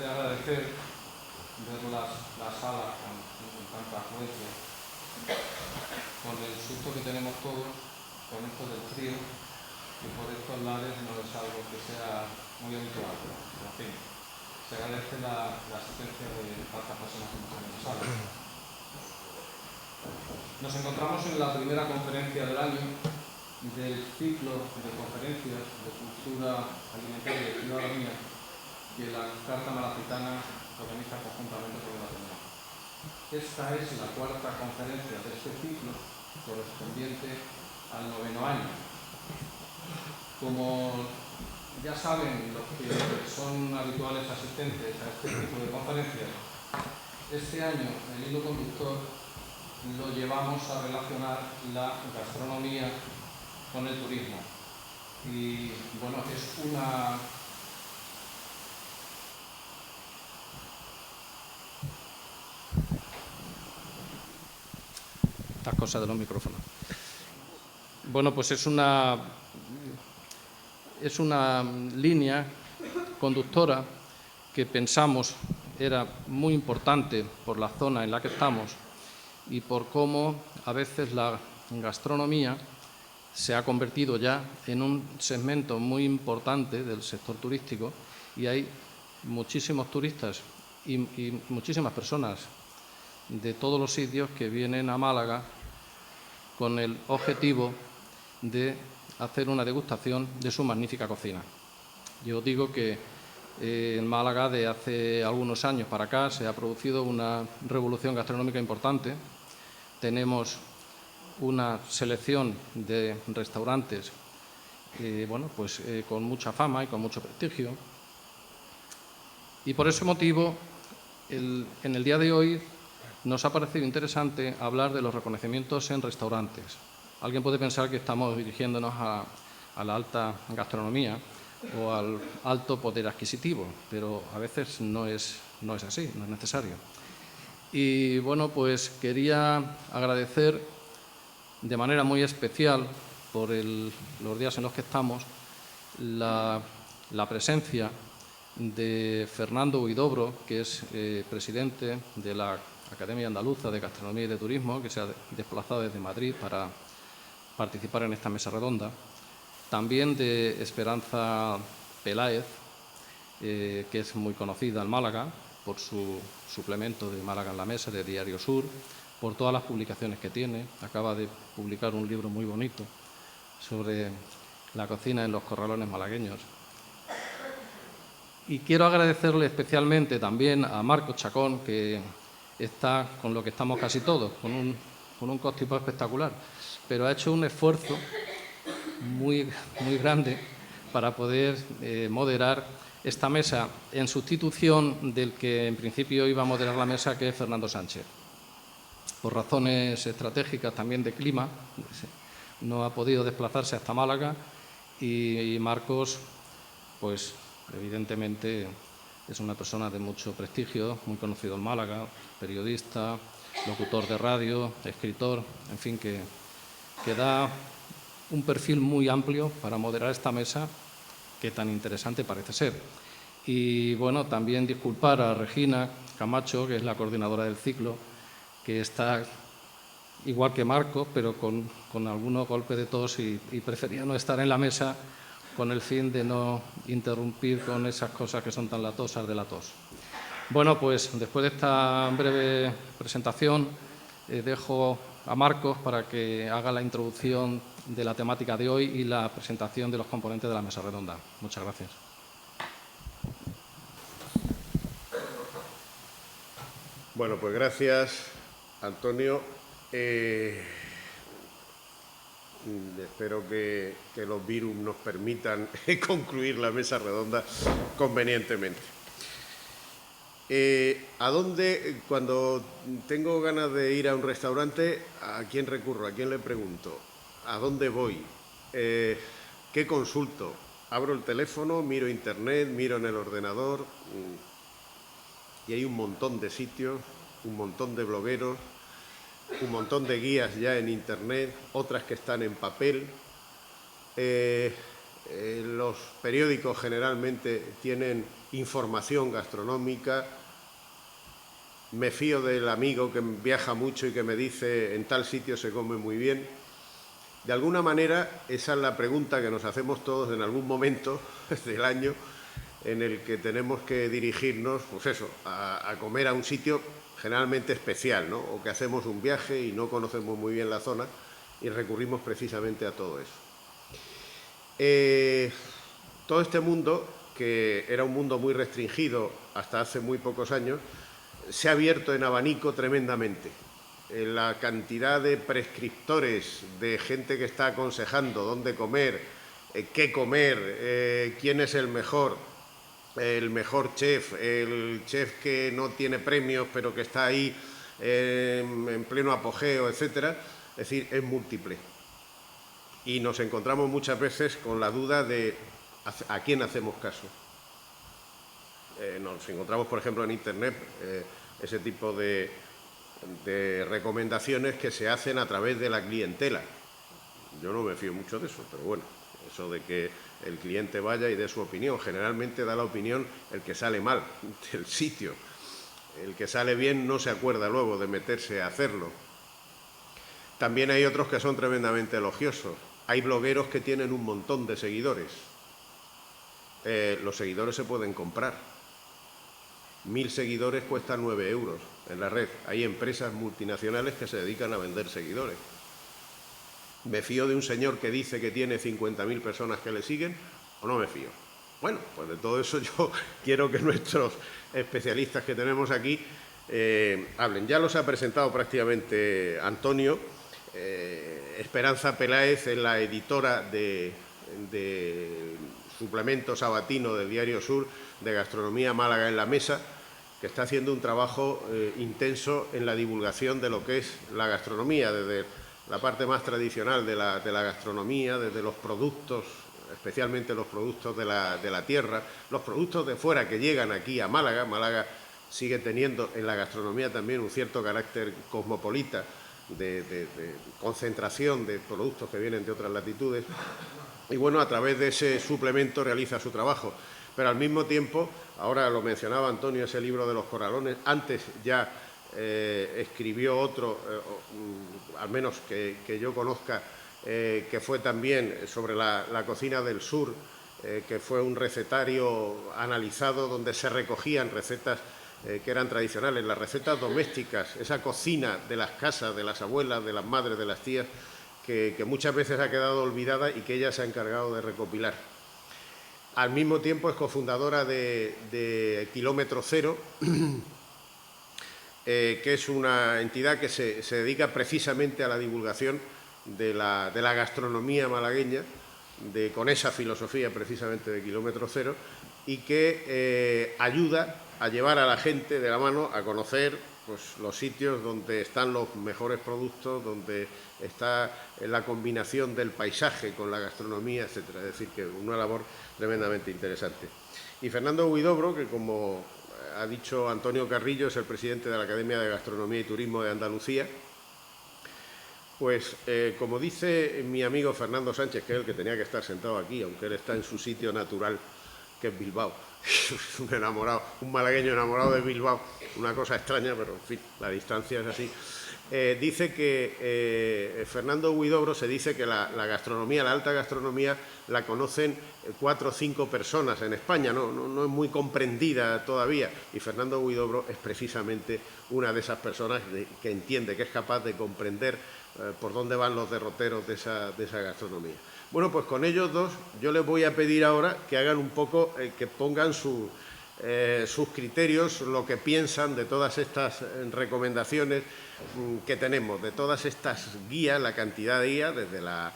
de agradecer ver la sala con tanta afluencia, con el susto que tenemos todos con esto del frío, y por estos lares no es algo que sea muy habitual, pero en fin, se agradece la asistencia de tantas personas que nos han sala. Nos encontramos en la primera conferencia del año del ciclo de conferencias de cultura alimentaria y ciudadanía que la Carta Malacitana organiza conjuntamente con el Ateneo. Esta es la cuarta conferencia de este ciclo, correspondiente al 9º año. Como ya saben los que son habituales asistentes a este tipo de conferencias, este año el hilo conductor lo llevamos a relacionar la gastronomía con el turismo. Y bueno, es una... Estas cosas de los micrófonos. Bueno, pues es una línea conductora que pensamos era muy importante por la zona en la que estamos y por cómo a veces la gastronomía se ha convertido ya en un segmento muy importante del sector turístico, y hay muchísimos turistas y muchísimas personas de todos los sitios que vienen a Málaga con el objetivo de hacer una degustación de su magnífica cocina. Yo digo que en Málaga de hace algunos años para acá se ha producido una revolución gastronómica importante. Tenemos una selección de restaurantes con mucha fama y con mucho prestigio. Y por ese motivo, en el día de hoy nos ha parecido interesante hablar de los reconocimientos en restaurantes. Alguien puede pensar que estamos dirigiéndonos a la alta gastronomía o al alto poder adquisitivo, pero a veces no es así, no es necesario. Y bueno, pues quería agradecer de manera muy especial, por los días en los que estamos, la presencia de Fernando Huidobro, que es presidente de la Academia Andaluza de Gastronomía y de Turismo, que se ha desplazado desde Madrid para participar en esta mesa redonda. También de Esperanza Peláez, que es muy conocida en Málaga por su suplemento de Málaga en la Mesa, de Diario Sur, por todas las publicaciones que tiene. Acaba de publicar un libro muy bonito sobre la cocina en los corralones malagueños. Y quiero agradecerle especialmente también a Marcos Chacón, que está con lo que estamos casi todos, con un constipado espectacular, pero ha hecho un esfuerzo muy, muy grande para poder moderar esta mesa en sustitución del que en principio iba a moderar la mesa, que es Fernando Sánchez. Por razones estratégicas también de clima, no ha podido desplazarse hasta Málaga, y Marcos, pues evidentemente es una persona de mucho prestigio, muy conocido en Málaga, periodista, locutor de radio, escritor, en fin, que da un perfil muy amplio para moderar esta mesa que tan interesante parece ser. Y bueno, también disculpar a Regina Camacho, que es la coordinadora del ciclo, que está igual que Marcos, pero con algunos golpes de tos y prefería no estar en la mesa con el fin de no interrumpir con esas cosas que son tan latosas de la tos. Bueno, pues después de esta breve presentación, dejo a Marcos para que haga la introducción de la temática de hoy y la presentación de los componentes de la mesa redonda. Muchas gracias. Bueno, pues gracias, Antonio. Espero que los virus nos permitan concluir la mesa redonda convenientemente. ¿A dónde, cuando tengo ganas de ir a un restaurante, a quién recurro? ¿A quién le pregunto? ¿A dónde voy? ¿Qué consulto? Abro el teléfono, miro internet, miro en el ordenador, y hay un montón de sitios, un montón de blogueros, un montón de guías ya en internet, otras que están en papel. Los periódicos generalmente tienen información gastronómica, me fío del amigo que viaja mucho y que me dice en tal sitio se come muy bien. De alguna manera, esa es la pregunta que nos hacemos todos en algún momento del año en el que tenemos que dirigirnos, pues eso, a comer a un sitio generalmente especial, ¿no? O que hacemos un viaje y no conocemos muy bien la zona y recurrimos precisamente a todo eso. Todo este mundo, que era un mundo muy restringido hasta hace muy pocos años, se ha abierto en abanico tremendamente. La cantidad de prescriptores, de gente que está aconsejando dónde comer, qué comer, quién es el mejor chef, el chef que no tiene premios pero que está ahí en pleno apogeo, etcétera. Es decir, es múltiple. Y nos encontramos muchas veces con la duda de a quién hacemos caso. Nos encontramos, por ejemplo, en Internet ese tipo de recomendaciones que se hacen a través de la clientela. Yo no me fío mucho de eso, pero bueno, eso de que el cliente vaya y dé su opinión. Generalmente da la opinión el que sale mal del sitio. El que sale bien no se acuerda luego de meterse a hacerlo. También hay otros que son tremendamente elogiosos. Hay blogueros que tienen un montón de seguidores. Los seguidores se pueden comprar. 1000 seguidores cuestan 9 euros en la red. Hay empresas multinacionales que se dedican a vender seguidores. ¿Me fío de un señor que dice que tiene 50.000 personas que le siguen o no me fío? Bueno, pues de todo eso yo quiero que nuestros especialistas que tenemos aquí hablen. Ya los ha presentado prácticamente Antonio. Esperanza Peláez es la editora de suplemento sabatino del Diario Sur de Gastronomía Málaga en la Mesa, que está haciendo un trabajo intenso en la divulgación de lo que es la gastronomía, desde la parte más tradicional de la gastronomía, desde los productos, especialmente los productos de la tierra, los productos de fuera que llegan aquí a Málaga. Málaga sigue teniendo en la gastronomía también un cierto carácter cosmopolita, de concentración de productos que vienen de otras latitudes. Y bueno, a través de ese suplemento realiza su trabajo. Pero al mismo tiempo, ahora lo mencionaba Antonio, ese libro de los corralones, antes ya escribió otro, al menos que yo conozca, que fue también sobre la cocina del sur, que fue un recetario analizado donde se recogían recetas que eran tradicionales, las recetas domésticas, esa cocina de las casas, de las abuelas, de las madres, de las tías, que muchas veces ha quedado olvidada y que ella se ha encargado de recopilar. Al mismo tiempo es cofundadora de Kilómetro Cero, que es una entidad que se dedica precisamente a la divulgación de la gastronomía malagueña, con esa filosofía precisamente de Kilómetro Cero, y que ayuda a llevar a la gente de la mano a conocer pues, los sitios donde están los mejores productos, donde está la combinación del paisaje con la gastronomía, etcétera. Es decir, que una labor tremendamente interesante. Y Fernando Huidobro, que como ha dicho Antonio Carrillo, es el presidente de la Academia de Gastronomía y Turismo de Andalucía, pues como dice mi amigo Fernando Sánchez, que es el que tenía que estar sentado aquí, aunque él está en su sitio natural, que es Bilbao, un enamorado, un malagueño enamorado de Bilbao, una cosa extraña, pero en fin, la distancia es así. Dice que Fernando Huidobro se dice que la gastronomía, la alta gastronomía, la conocen 4 o 5 personas en España, no es muy comprendida todavía, y Fernando Huidobro es precisamente una de esas personas que entiende, que es capaz de comprender por dónde van los derroteros de esa gastronomía. Bueno, pues con ellos dos yo les voy a pedir ahora que hagan un poco, que pongan sus criterios, lo que piensan de todas estas recomendaciones que tenemos, de todas estas guías, la cantidad de guías, desde la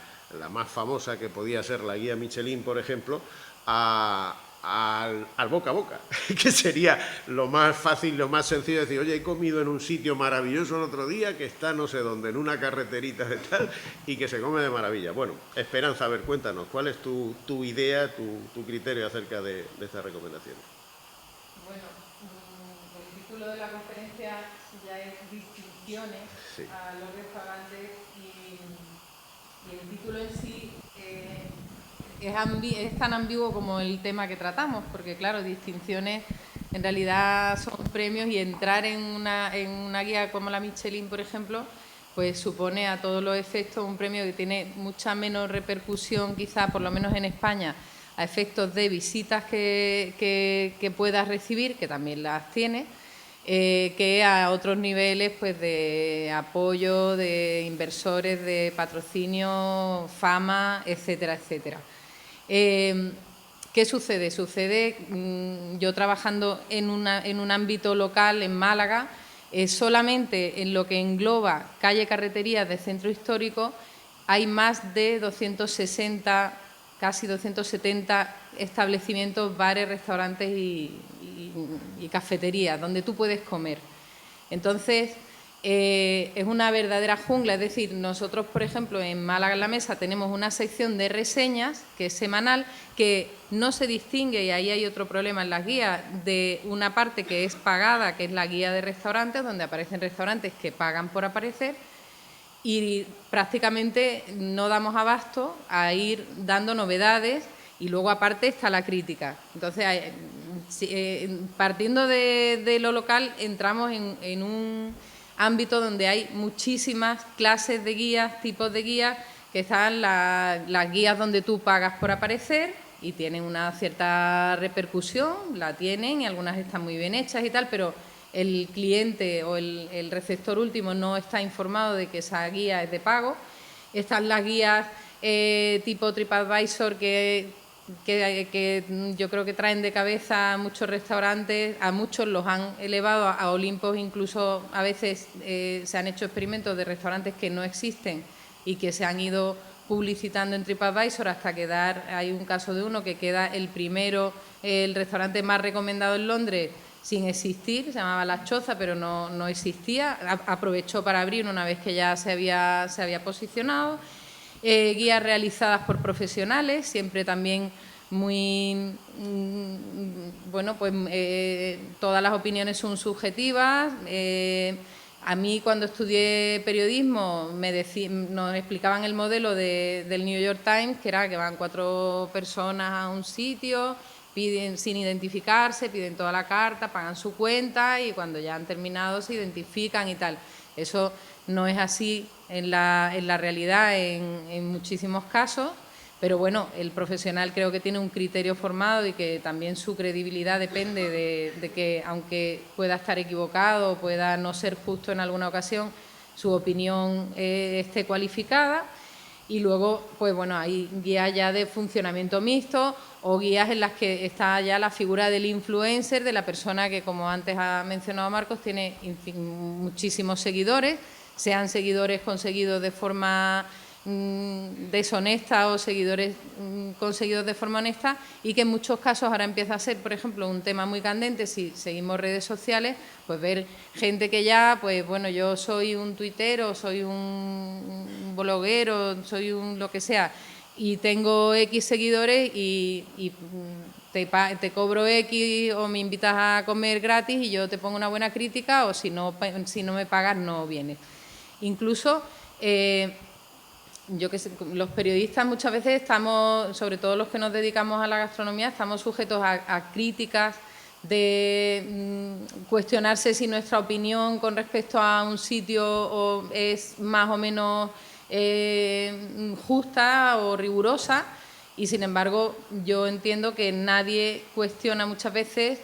más famosa que podía ser la guía Michelin, por ejemplo, al boca a boca, que sería lo más fácil, lo más sencillo, decir, oye, he comido en un sitio maravilloso el otro día, que está no sé dónde, en una carreterita de tal, y que se come de maravilla. Bueno, Esperanza, a ver, cuéntanos, ¿cuál es tu idea, tu criterio acerca de estas recomendaciones? Bueno, el título de la conferencia ya es Distinciones a los restaurantes y el título en sí es tan ambiguo como el tema que tratamos, porque claro, distinciones en realidad son premios, y entrar en una guía como la Michelin, por ejemplo, pues supone a todos los efectos un premio que tiene mucha menos repercusión, quizá, por lo menos en España, a efectos de visitas que puedas recibir, que también las tiene, que a otros niveles pues de apoyo, de inversores, de patrocinio, fama, etcétera, etcétera. ¿Qué sucede? Sucede, yo trabajando en un ámbito local en Málaga, solamente en lo que engloba calle carreterías de centro histórico hay más de 260, casi 270 establecimientos, bares, restaurantes y cafeterías donde tú puedes comer. Entonces, es una verdadera jungla. Es decir, nosotros, por ejemplo, en Málaga en la Mesa tenemos una sección de reseñas que es semanal, que no se distingue, y ahí hay otro problema en las guías, de una parte que es pagada, que es la guía de restaurantes, donde aparecen restaurantes que pagan por aparecer, y prácticamente no damos abasto a ir dando novedades, y luego aparte está la crítica. Entonces, partiendo de lo local, entramos en un ámbito donde hay muchísimas clases de guías, tipos de guías, que están las guías donde tú pagas por aparecer y tienen una cierta repercusión, la tienen, y algunas están muy bien hechas y tal, pero el cliente o el receptor último no está informado de que esa guía es de pago. Están las guías tipo TripAdvisor que yo creo que traen de cabeza a muchos restaurantes, a muchos los han elevado a Olimpos, incluso a veces se han hecho experimentos de restaurantes que no existen y que se han ido publicitando en TripAdvisor hasta quedar, hay un caso de uno que queda el primero, el restaurante más recomendado en Londres sin existir, se llamaba La Choza, pero no existía, aprovechó para abrir una vez que ya se había posicionado. Guías realizadas por profesionales, siempre también muy, bueno, pues todas las opiniones son subjetivas. A mí, cuando estudié periodismo, nos explicaban el modelo del New York Times, que era que van 4 personas a un sitio, piden sin identificarse, piden toda la carta, pagan su cuenta y cuando ya han terminado se identifican y tal. Eso no es así en la realidad en muchísimos casos, pero bueno, el profesional creo que tiene un criterio formado y que también su credibilidad depende de que, aunque pueda estar equivocado o pueda no ser justo en alguna ocasión, su opinión esté cualificada. Y luego, pues bueno, hay guías ya de funcionamiento mixto o guías en las que está ya la figura del influencer, de la persona que, como antes ha mencionado Marcos, tiene muchísimos seguidores, sean seguidores conseguidos de forma deshonesta o seguidores conseguidos de forma honesta, y que en muchos casos ahora empieza a ser, por ejemplo, un tema muy candente si seguimos redes sociales, pues ver gente que ya, pues bueno, yo soy un tuitero, soy un bloguero, soy un lo que sea, y tengo X seguidores y te cobro X o me invitas a comer gratis y yo te pongo una buena crítica, o si no me pagas no vienes. Incluso yo que sé, los periodistas muchas veces estamos, sobre todo los que nos dedicamos a la gastronomía, estamos sujetos a críticas de cuestionarse si nuestra opinión con respecto a un sitio es más o menos justa o rigurosa, y sin embargo yo entiendo que nadie cuestiona muchas veces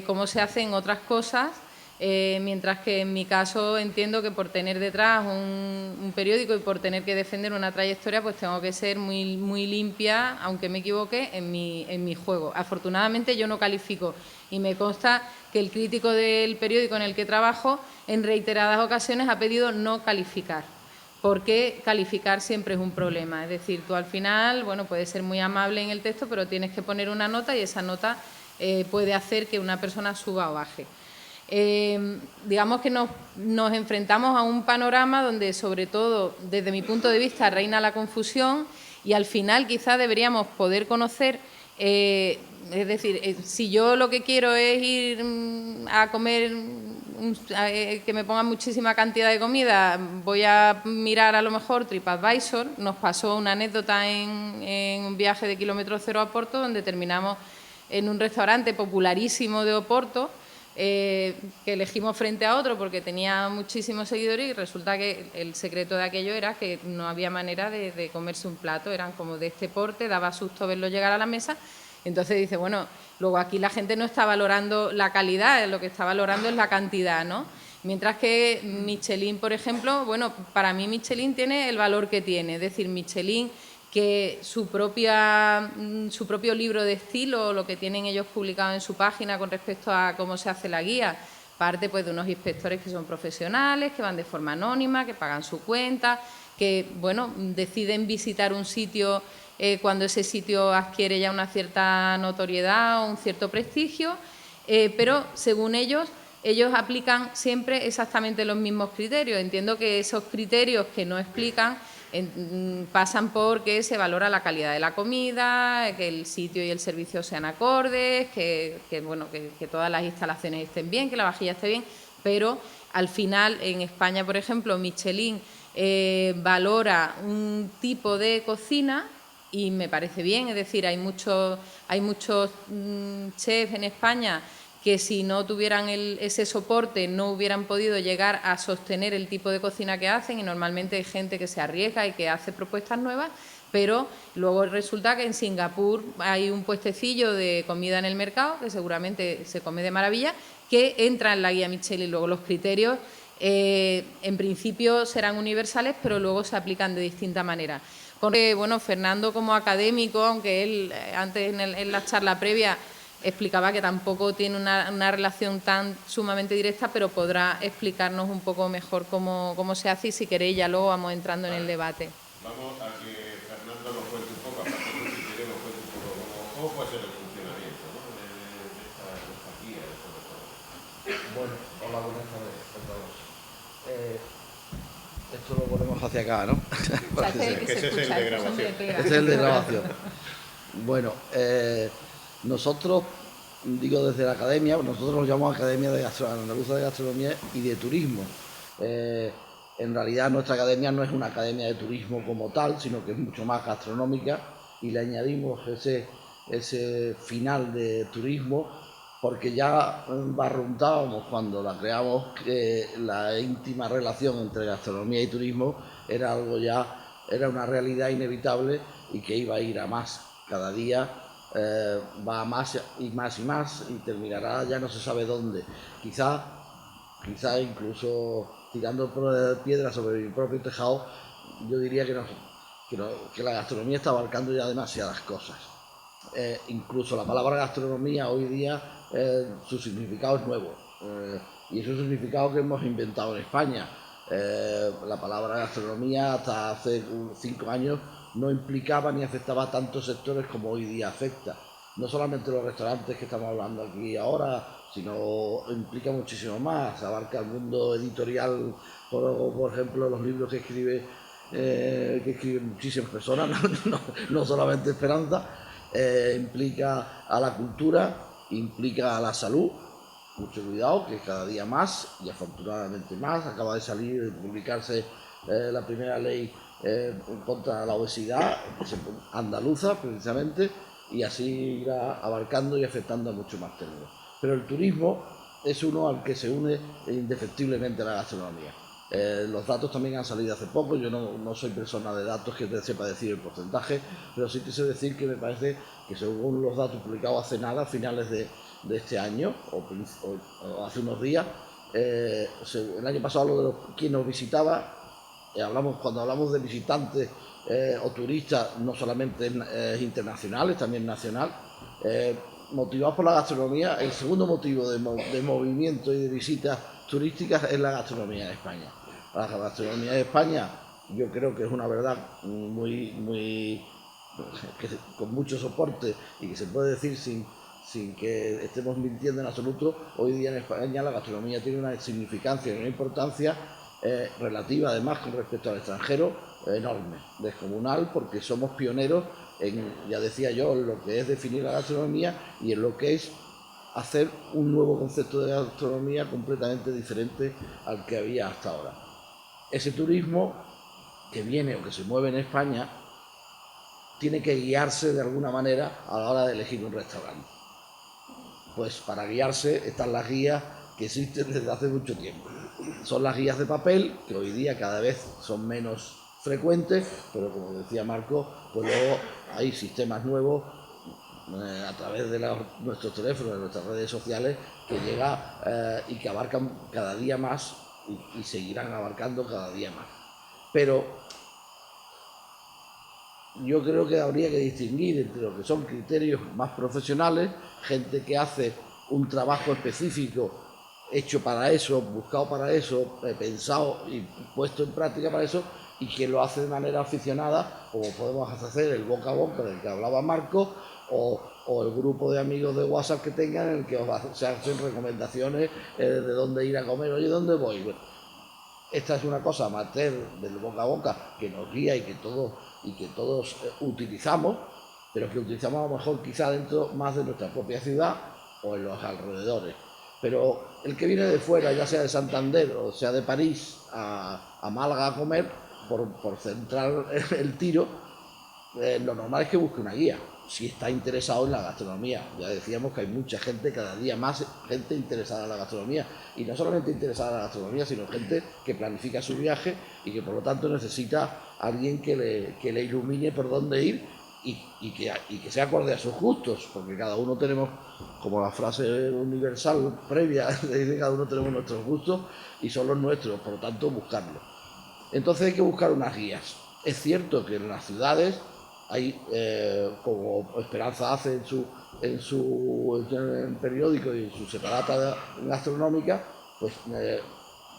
cómo se hacen otras cosas. Mientras que en mi caso entiendo que por tener detrás un periódico y por tener que defender una trayectoria, pues tengo que ser muy, muy limpia, aunque me equivoque, en mi juego. Afortunadamente yo no califico, y me consta que el crítico del periódico en el que trabajo en reiteradas ocasiones ha pedido no calificar, porque calificar siempre es un problema. Es decir, tú al final, bueno, puedes ser muy amable en el texto, pero tienes que poner una nota y esa nota puede hacer que una persona suba o baje. Digamos que nos enfrentamos a un panorama donde, sobre todo desde mi punto de vista, reina la confusión, y al final quizás deberíamos poder conocer, es decir, si yo lo que quiero es ir a comer que me pongan muchísima cantidad de comida, voy a mirar a lo mejor TripAdvisor. Nos pasó una anécdota en un viaje de kilómetro cero a Oporto, donde terminamos en un restaurante popularísimo de Oporto, que elegimos frente a otro porque tenía muchísimos seguidores, y resulta que el secreto de aquello era que no había manera de comerse un plato, eran como de este porte, daba susto verlo llegar a la mesa. Entonces dice, bueno, luego aquí la gente no está valorando la calidad, lo que está valorando es la cantidad, ¿no? Mientras que Michelin, por ejemplo, bueno, para mí Michelin tiene el valor que tiene, es decir, Michelin, que su propio libro de estilo, lo que tienen ellos publicado en su página con respecto a cómo se hace la guía, parte pues de unos inspectores que son profesionales, que van de forma anónima, que pagan su cuenta, que bueno, deciden visitar un sitio cuando ese sitio adquiere ya una cierta notoriedad o un cierto prestigio, pero según ellos aplican siempre exactamente los mismos criterios. Entiendo que esos criterios que no explican pasan por que se valora la calidad de la comida, que el sitio y el servicio sean acordes, que todas las instalaciones estén bien, que la vajilla esté bien, pero al final en España, por ejemplo, Michelin valora un tipo de cocina y me parece bien, es decir, hay muchos chefs en España que si no tuvieran ese soporte no hubieran podido llegar a sostener el tipo de cocina que hacen, y normalmente hay gente que se arriesga y que hace propuestas nuevas, pero luego resulta que en Singapur hay un puestecillo de comida en el mercado que seguramente se come de maravilla, que entra en la guía Michelin. Luego los criterios en principio serán universales, pero luego se aplican de distinta manera. Bueno, Fernando como académico, aunque él antes en la charla previa explicaba que tampoco tiene una relación tan sumamente directa, pero podrá explicarnos un poco mejor cómo se hace, y si queréis ya luego vamos entrando en el debate. Vamos a que Fernando nos cuente un poco, aparte de si quiere nos cuente un poco cómo puede ser el funcionamiento, ¿no?, de esta guía, sobre todo. Bueno, hola, buenas tardes a todos. Esto lo ponemos hacia acá, ¿no? Ese es el de grabación. Ese es el de grabación. Bueno, nosotros, digo desde la academia, nosotros nos llamamos Academia de Andaluza de Gastronomía y de Turismo. En realidad nuestra academia no es una academia de turismo como tal, sino que es mucho más gastronómica, y le añadimos ese final de turismo porque ya barruntábamos cuando la creamos que la íntima relación entre gastronomía y turismo era algo ya, era una realidad inevitable y que iba a ir a más. Cada día va a más y más y más, y terminará ya no se sabe dónde. Quizá incluso tirando piedras sobre mi propio tejado, yo diría que la gastronomía está abarcando ya demasiadas cosas. Incluso la palabra gastronomía hoy día, su significado es nuevo, y es un significado que hemos inventado en España. La palabra gastronomía hasta hace 5 años no implicaba ni afectaba a tantos sectores como hoy día afecta. No solamente los restaurantes que estamos hablando aquí ahora, sino implica muchísimo más, abarca el mundo editorial, por ejemplo, los libros que escriben muchísimas personas, no solamente Esperanza. Implica a la cultura, implica a la salud, mucho cuidado, que cada día más, y afortunadamente más. Acaba de salir, de publicarse la primera ley contra la obesidad andaluza, precisamente, y así irá abarcando y afectando a mucho más términos. Pero el turismo es uno al que se une indefectiblemente la gastronomía. Los datos también han salido hace poco. Yo no soy persona de datos que te sepa decir el porcentaje, pero sí te sé decir que me parece que según los datos publicados hace nada, a finales de este año o hace unos días, el año pasado lo de quien nos visitaba, cuando hablamos de visitantes o turistas, no solamente internacionales, también nacional, motivados por la gastronomía. El segundo motivo de movimiento y de visitas turísticas es la gastronomía de España. La gastronomía de España, yo creo que es una verdad con mucho soporte, y que se puede decir sin que estemos mintiendo en absoluto. Hoy día en España la gastronomía tiene una significancia y una importancia relativa, además, con respecto al extranjero, enorme, descomunal, porque somos pioneros en, ya decía yo, en lo que es definir la gastronomía y en lo que es hacer un nuevo concepto de gastronomía completamente diferente al que había hasta ahora. Ese turismo que viene o que se mueve en España tiene que guiarse de alguna manera a la hora de elegir un restaurante. Pues para guiarse están las guías que existen desde hace mucho tiempo. Son las guías de papel, que hoy día cada vez son menos frecuentes, pero como decía Marco, pues luego hay sistemas nuevos a través de nuestros teléfonos, de nuestras redes sociales, que llega y que abarcan cada día más y seguirán abarcando cada día más. Pero yo creo que habría que distinguir entre lo que son criterios más profesionales, gente que hace un trabajo específico hecho para eso, buscado para eso, pensado y puesto en práctica para eso, y que lo hace de manera aficionada, como podemos hacer el boca a boca del que hablaba Marco, o el grupo de amigos de WhatsApp que tengan, en el que se hacen recomendaciones de dónde ir a comer, oye, ¿dónde voy? Bueno, esta es una cosa amateur del boca a boca que nos guía y que todos utilizamos, pero que utilizamos a lo mejor quizá dentro más de nuestra propia ciudad o en los alrededores. Pero el que viene de fuera, ya sea de Santander o sea de París a Málaga a comer, por centrar el tiro, lo normal es que busque una guía, si está interesado en la gastronomía. Ya decíamos que hay mucha gente, cada día más gente interesada en la gastronomía, y no solamente interesada en la gastronomía, sino gente que planifica su viaje y que por lo tanto necesita a alguien que le ilumine por dónde ir y que sea acorde a sus gustos, porque cada uno tenemos, como la frase universal previa, dice, cada uno tenemos nuestros gustos y son los nuestros, por lo tanto buscarlos. Entonces hay que buscar unas guías. Es cierto que en las ciudades hay, como Esperanza hace en su periódico y en su separata gastronómica, pues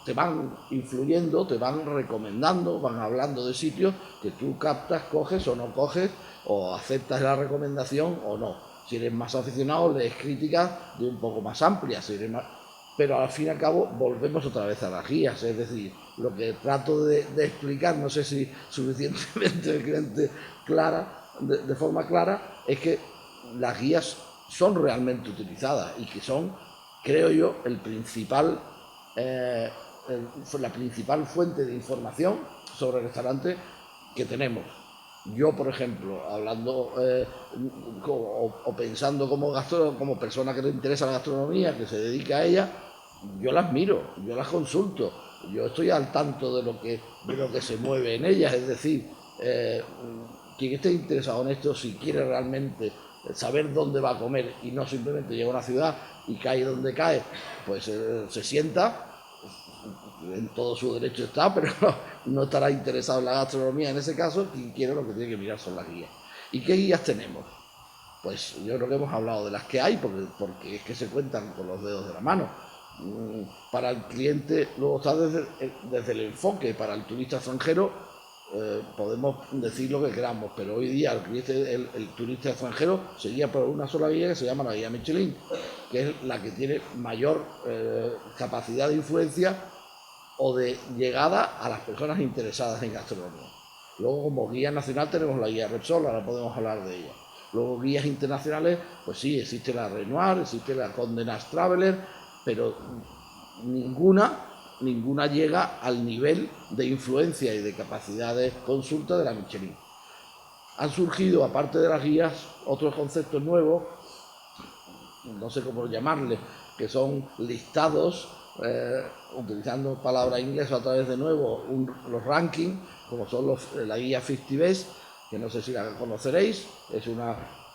te van influyendo, te van recomendando, van hablando de sitios que tú captas, coges o no coges, o aceptas la recomendación o no. Si eres más aficionado, lees críticas de un poco más amplias, si eres más... Pero al fin y al cabo volvemos otra vez a las guías, es decir, lo que trato de explicar, no sé si suficientemente clara, de forma clara, es que las guías son realmente utilizadas y que son, creo yo, la principal fuente de información sobre restaurantes que tenemos. Yo, por ejemplo, hablando o pensando como persona que le interesa la gastronomía, que se dedica a ella, yo las miro, yo las consulto, yo estoy al tanto de lo que se mueve en ellas, es decir, quien esté interesado en esto, si quiere realmente saber dónde va a comer y no simplemente llega a una ciudad y cae donde cae, pues se sienta, en todo su derecho está, pero no estará interesado en la gastronomía en ese caso. Quien quiere, lo que tiene que mirar son las guías. ¿Y qué guías tenemos? Pues yo creo que hemos hablado de las que hay, porque es que se cuentan con los dedos de la mano. Para el cliente, luego está desde el enfoque, para el turista extranjero, podemos decir lo que queramos, pero hoy día el turista extranjero se guía por una sola guía que se llama la guía Michelin, que es la que tiene mayor capacidad de influencia o de llegada a las personas interesadas en gastronomía. Luego, como guía nacional, tenemos la guía Repsol, ahora podemos hablar de ella. Luego, guías internacionales, pues sí, existe la Renoir, existe la Condé Nast Traveler, pero ninguna llega al nivel de influencia y de capacidad de consulta de la Michelin. Han surgido, aparte de las guías, otros conceptos nuevos, no sé cómo llamarles, que son listados, utilizando palabra inglesa otra vez de nuevo, los rankings, como son la guía 50 Best, que no sé si la conoceréis,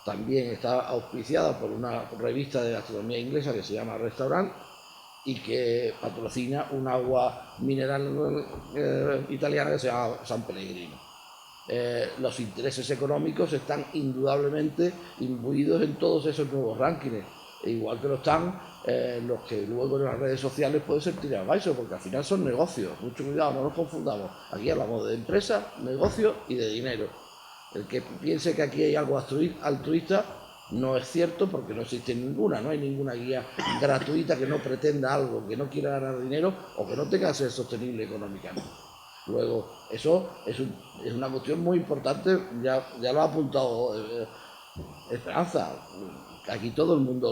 también está auspiciada por una revista de gastronomía inglesa que se llama Restaurant y que patrocina un agua mineral italiana que se llama San Pellegrino. Los intereses económicos están indudablemente imbuidos en todos esos nuevos rankings, igual que lo están los que luego en las redes sociales pueden ser TripAdvisor, porque al final son negocios. Mucho cuidado, no nos confundamos. Aquí hablamos de empresa, negocio y de dinero. El que piense que aquí hay algo altruista no es cierto, porque no existe ninguna, no hay ninguna guía gratuita que no pretenda algo, que no quiera ganar dinero o que no tenga que ser sostenible económicamente. Luego, eso es una cuestión muy importante, ya lo ha apuntado Esperanza. aquí todo el mundo,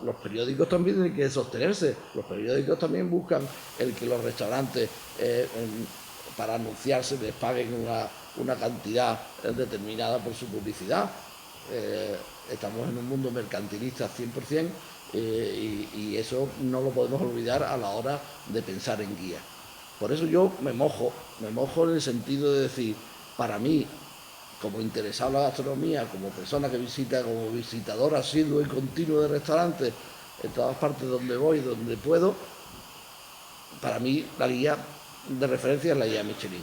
los periódicos también tienen que sostenerse, los periódicos también buscan el que los restaurantes para anunciarse les paguen una cantidad determinada por su publicidad. Estamos en un mundo mercantilista 100%, y eso no lo podemos olvidar a la hora de pensar en guías. Por eso yo me mojo en el sentido de decir, para mí, como interesado en la gastronomía, como persona que visita, como visitador asiduo y continuo de restaurantes en todas partes donde voy, donde puedo, para mí la guía de referencia es la guía Michelin.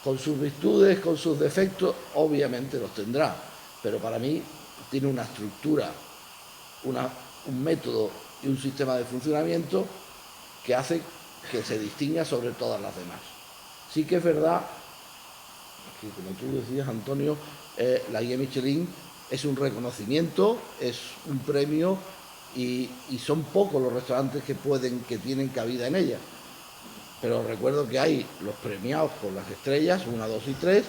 Con sus virtudes, con sus defectos, obviamente los tendrá, pero para mí tiene una estructura, un método y un sistema de funcionamiento que hace que se distinga sobre todas las demás. Sí que es verdad que, como tú decías, Antonio, la guía Michelin es un reconocimiento, es un premio, y son pocos los restaurantes que tienen cabida en ella. Pero recuerdo que hay los premiados con las estrellas, 1, 2 y 3,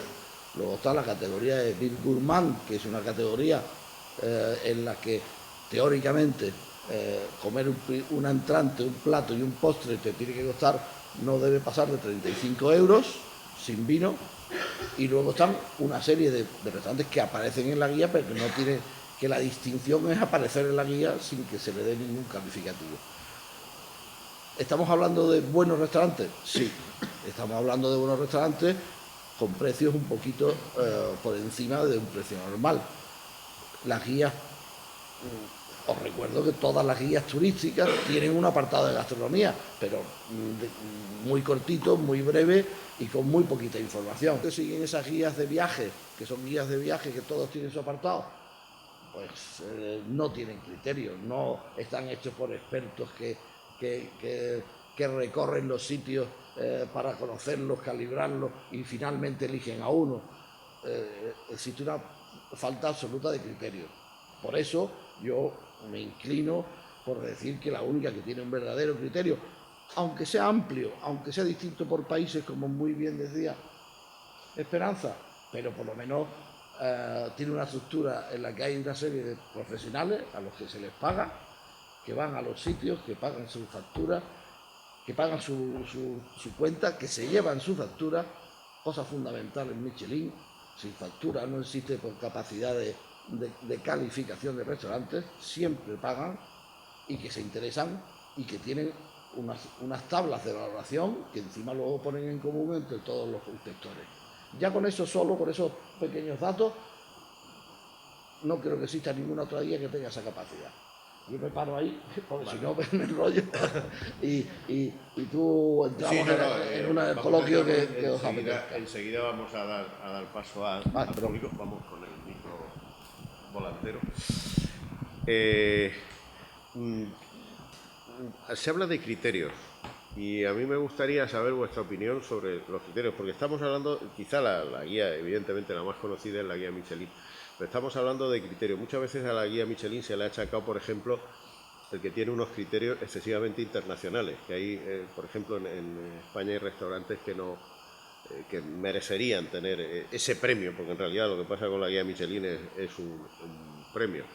luego está la categoría de Vil Gourmand, que es una categoría en la que teóricamente comer un entrante, un plato y un postre te tiene que costar, no debe pasar de 35 euros, sin vino, y luego están una serie de restaurantes que aparecen en la guía, pero que no tiene, que la distinción es aparecer en la guía sin que se le dé ningún calificativo. ¿Estamos hablando de buenos restaurantes? Sí, estamos hablando de buenos restaurantes con precios un poquito por encima de un precio normal. Las guías, os recuerdo que todas las guías turísticas tienen un apartado de gastronomía, pero muy cortito, muy breve y con muy poquita información. ¿Qué siguen esas guías de viaje, que son guías de viaje que todos tienen su apartado? Pues no tienen criterio, no están hechos por expertos que recorren los sitios para conocerlos, calibrarlos y finalmente eligen a uno. Existe una falta absoluta de criterio. Por eso yo me inclino por decir que la única que tiene un verdadero criterio, aunque sea amplio, aunque sea distinto por países, como muy bien decía Esperanza, pero por lo menos tiene una estructura en la que hay una serie de profesionales a los que se les paga, que van a los sitios, que pagan su factura, que pagan su cuenta, que se llevan su factura, cosa fundamental en Michelin. Sin factura no existe por capacidad de calificación de restaurantes, siempre pagan, y que se interesan y que tienen unas tablas de valoración que encima luego ponen en común entre todos los inspectores. Ya con eso solo, con esos pequeños datos, no creo que exista ninguna otra guía que tenga esa capacidad. Yo me paro ahí, porque si no me enrollo, y tú entramos en un coloquio que os apetezca. Enseguida vamos a dar paso al público. Vamos con el micro volantero. Se habla de criterios y a mí me gustaría saber vuestra opinión sobre los criterios, porque estamos hablando, quizá la guía, evidentemente la más conocida es la guía Michelin, pero estamos hablando de criterios. Muchas veces a la guía Michelin se le ha achacado, por ejemplo, el que tiene unos criterios excesivamente internacionales, que hay, por ejemplo, en España hay restaurantes que merecerían tener ese premio, porque en realidad lo que pasa con la guía Michelin es un premio.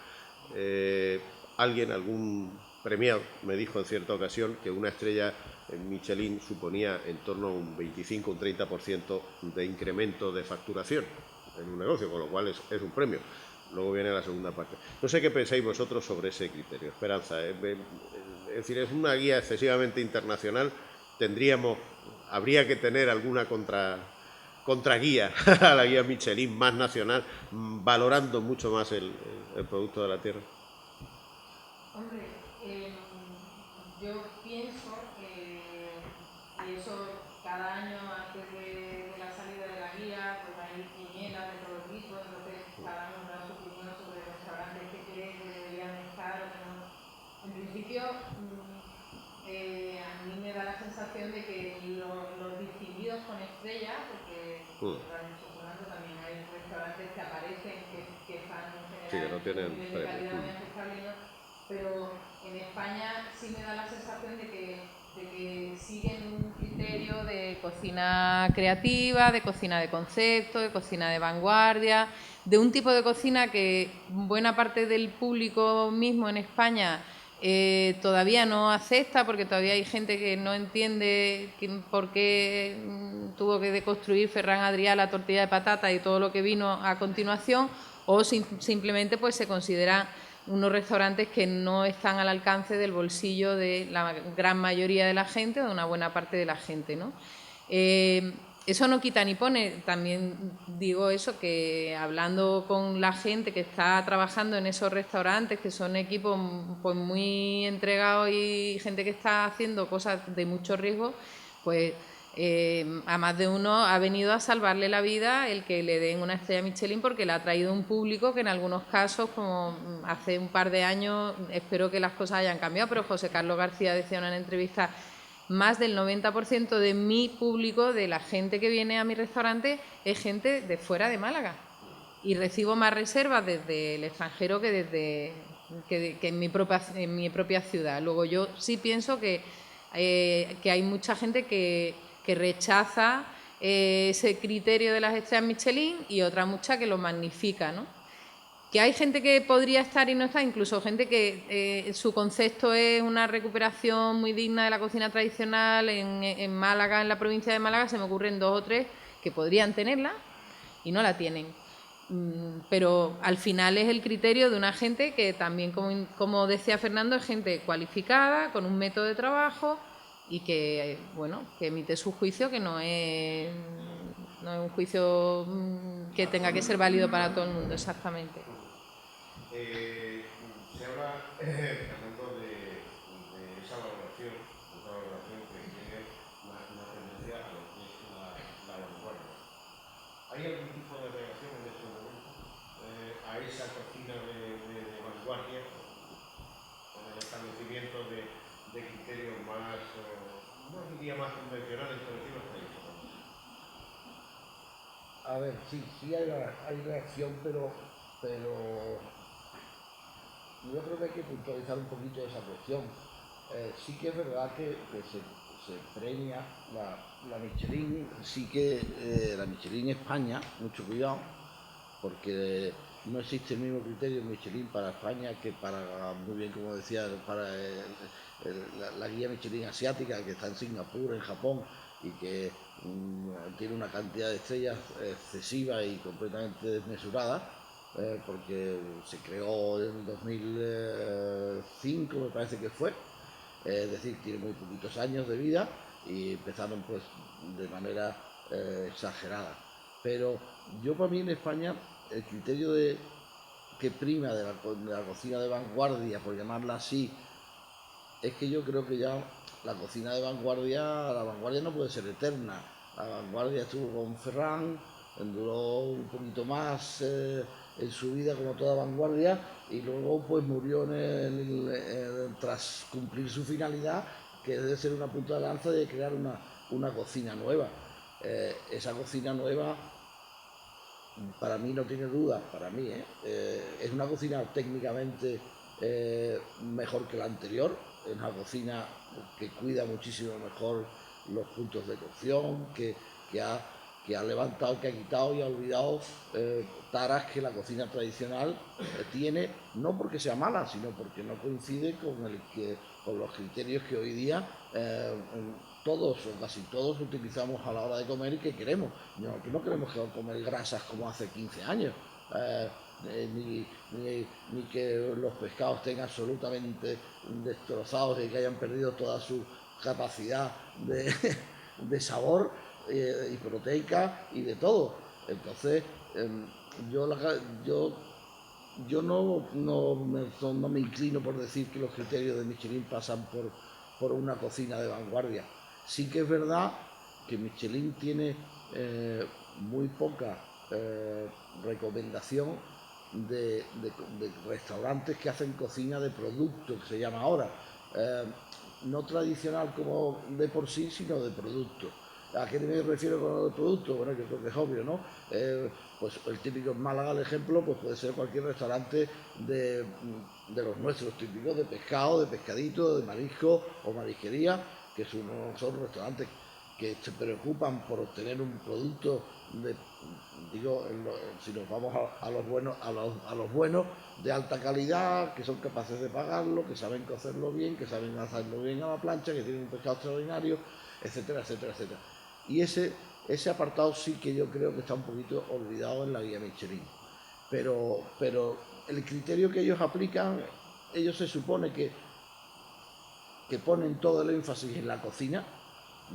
Algún premiado me dijo en cierta ocasión que una estrella en Michelin suponía en torno a un 25 o un 30% de incremento de facturación en un negocio, con lo cual es un premio. Luego viene la segunda parte. No sé qué pensáis vosotros sobre ese criterio. Esperanza, es decir, es una guía excesivamente internacional. Habría que tener alguna contraguía a la guía Michelin más nacional, valorando mucho más el producto de la tierra. Hombre, yo pienso que, y eso cada año antes de la salida de la guía, pues hay quinielas de todo tipo, entonces cada uno da su opinión sobre los restaurantes que cree que deberían estar o que no. En principio, a mí me da la sensación de que los distinguidos con estrellas, porque también hay restaurantes que aparecen que están en general sí, que no tienen nivel de calidad muy aceptable, pero en España sí me da la sensación de que siguen un criterio de cocina creativa, de cocina de concepto, de cocina de vanguardia, de un tipo de cocina que buena parte del público mismo en España todavía no acepta, porque todavía hay gente que no entiende por qué tuvo que deconstruir Ferran Adrià la tortilla de patata y todo lo que vino a continuación, o simplemente pues se consideran unos restaurantes que no están al alcance del bolsillo de la gran mayoría de la gente o de una buena parte de la gente, ¿no? Eso no quita ni pone, también digo eso, que hablando con la gente que está trabajando en esos restaurantes, que son equipos pues muy entregados y gente que está haciendo cosas de mucho riesgo, pues a más de uno ha venido a salvarle la vida el que le den una estrella Michelin, porque le ha traído un público que en algunos casos, como hace un par de años, espero que las cosas hayan cambiado, pero José Carlos García decía en una entrevista: más del 90% de mi público, de la gente que viene a mi restaurante, es gente de fuera de Málaga. Y recibo más reservas desde el extranjero que en mi propia ciudad. Luego yo sí pienso que hay mucha gente que rechaza ese criterio de las estrellas Michelin y otra mucha que lo magnifica, ¿no? Que hay gente que podría estar y no está, incluso gente que su concepto es una recuperación muy digna de la cocina tradicional en Málaga, en la provincia de Málaga, se me ocurren 2 o 3 que podrían tenerla y no la tienen. Pero al final es el criterio de una gente que también, como decía Fernando, es gente cualificada, con un método de trabajo y que, bueno, que emite su juicio, que no es un juicio que tenga que ser válido para todo el mundo, exactamente. Se habla, Fernando, de esa valoración que tiene una tendencia a lo que es la vanguardia. ¿Hay algún tipo de reacción en este momento a esa cocina de vanguardia, con el establecimiento de criterios más, no diría más convencionales, pero sí más tradicionales? A ver, sí hay reacción, pero yo creo que hay que puntualizar un poquito esa cuestión. Sí que es verdad que se premia la Michelin, sí que la Michelin España, mucho cuidado, porque no existe el mismo criterio Michelin para España que para, muy bien como decía, para la guía Michelin asiática, que está en Singapur, en Japón, y que tiene una cantidad de estrellas excesiva y completamente desmesurada, porque se creó en 2005, me parece que fue, es decir, tiene muy poquitos años de vida y empezaron pues de manera exagerada. Pero yo, para mí, en España el criterio que prima de la cocina de vanguardia, por llamarla así, es que yo creo que ya la cocina de vanguardia, la vanguardia no puede ser eterna. La vanguardia estuvo con Ferran, duró un poquito más en su vida como toda vanguardia, y luego pues murió tras cumplir su finalidad, que es de ser una punta de lanza de crear una cocina nueva. Esa cocina nueva, para mí, no tiene duda, para mí, es una cocina técnicamente mejor que la anterior, es una cocina que cuida muchísimo mejor los puntos de cocción, que ha levantado, que ha quitado y ha olvidado taras que la cocina tradicional tiene, no porque sea mala, sino porque no coincide con los criterios que hoy día todos o casi todos utilizamos a la hora de comer y que queremos. No queremos comer grasas como hace 15 años. Ni que los pescados estén absolutamente destrozados y que hayan perdido toda su capacidad de sabor y proteica y de todo. Entonces, yo no me inclino por decir que los criterios de Michelin pasan por una cocina de vanguardia. Sí que es verdad que Michelin tiene muy poca recomendación de restaurantes que hacen cocina de producto, que se llama ahora, no tradicional como de por sí, sino de producto. ¿A qué me refiero con el producto? Bueno, yo creo que es obvio, ¿no? Pues el típico en Málaga, el ejemplo, pues puede ser cualquier restaurante de los nuestros típicos, de pescado, de pescadito, de marisco o marisquería, que son restaurantes que se preocupan por obtener un producto si nos vamos a los buenos, a los buenos de alta calidad, que son capaces de pagarlo, que saben cocerlo bien, que saben hacerlo bien a la plancha, que tienen un pescado extraordinario, etcétera, etcétera, etcétera. Y ese apartado sí que yo creo que está un poquito olvidado en la guía Michelin. Pero el criterio que ellos aplican, ellos se supone que ponen todo el énfasis en la cocina,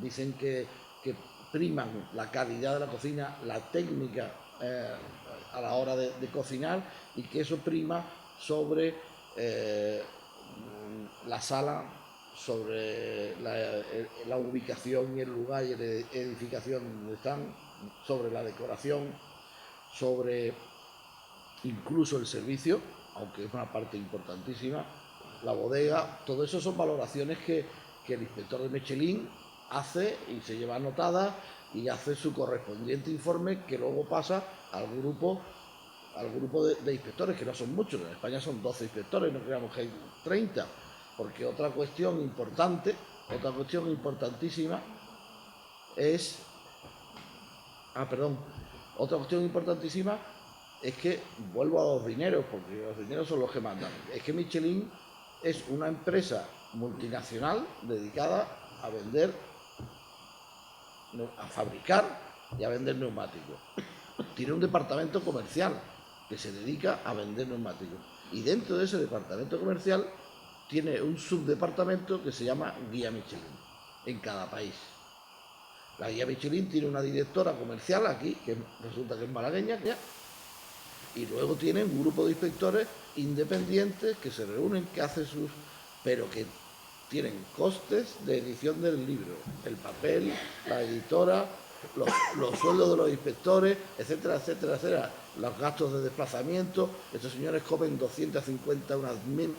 dicen que priman la calidad de la cocina, la técnica a la hora de cocinar, y que eso prima sobre la sala, sobre la ubicación y el lugar y la edificación donde están, sobre la decoración, sobre incluso el servicio, aunque es una parte importantísima, la bodega. Todo eso son valoraciones que el inspector de Michelin hace y se lleva anotada y hace su correspondiente informe, que luego pasa al grupo de inspectores, que no son muchos. En España son 12 inspectores, no creamos que hay 30, porque otra cuestión importantísima es que vuelvo a los dineros, porque los dineros son los que mandan. Es que Michelin es una empresa multinacional dedicada a fabricar y a vender neumáticos. Tiene un departamento comercial que se dedica a vender neumáticos. Y dentro de ese departamento comercial tiene un subdepartamento que se llama Guía Michelin, en cada país. La Guía Michelin tiene una directora comercial aquí, que resulta que es malagueña, y luego tienen un grupo de inspectores independientes que se reúnen, que hacen pero que tienen costes de edición del libro, el papel, la editora, los sueldos de los inspectores, etcétera, etcétera, etcétera, los gastos de desplazamiento. Estos señores comen 250, una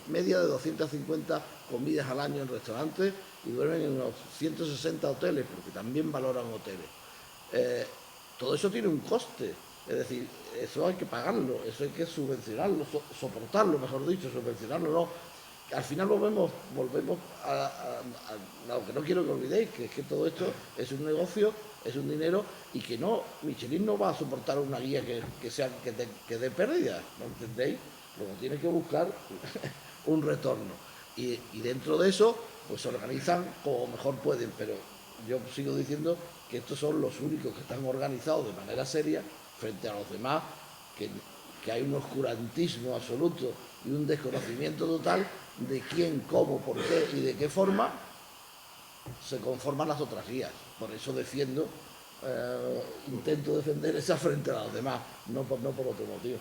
media de 250 comidas al año en restaurantes, y duermen en unos 160 hoteles, porque también valoran hoteles. Todo eso tiene un coste. Es decir, eso hay que pagarlo, eso hay que subvencionarlo, soportarlo, mejor dicho, subvencionarlo no. Al final volvemos a lo que no quiero que olvidéis, que es que todo esto es un negocio, es un dinero, y que Michelin no va a soportar una guía que dé pérdida, ¿no entendéis? Luego tiene que buscar un retorno. Y dentro de eso, pues se organizan como mejor pueden, pero yo sigo diciendo que estos son los únicos que están organizados de manera seria frente a los demás, que hay un oscurantismo absoluto y un desconocimiento total de quién, cómo, por qué y de qué forma se conforman las otras guías. Por eso intento defender esa frente a los demás, no por otro motivo.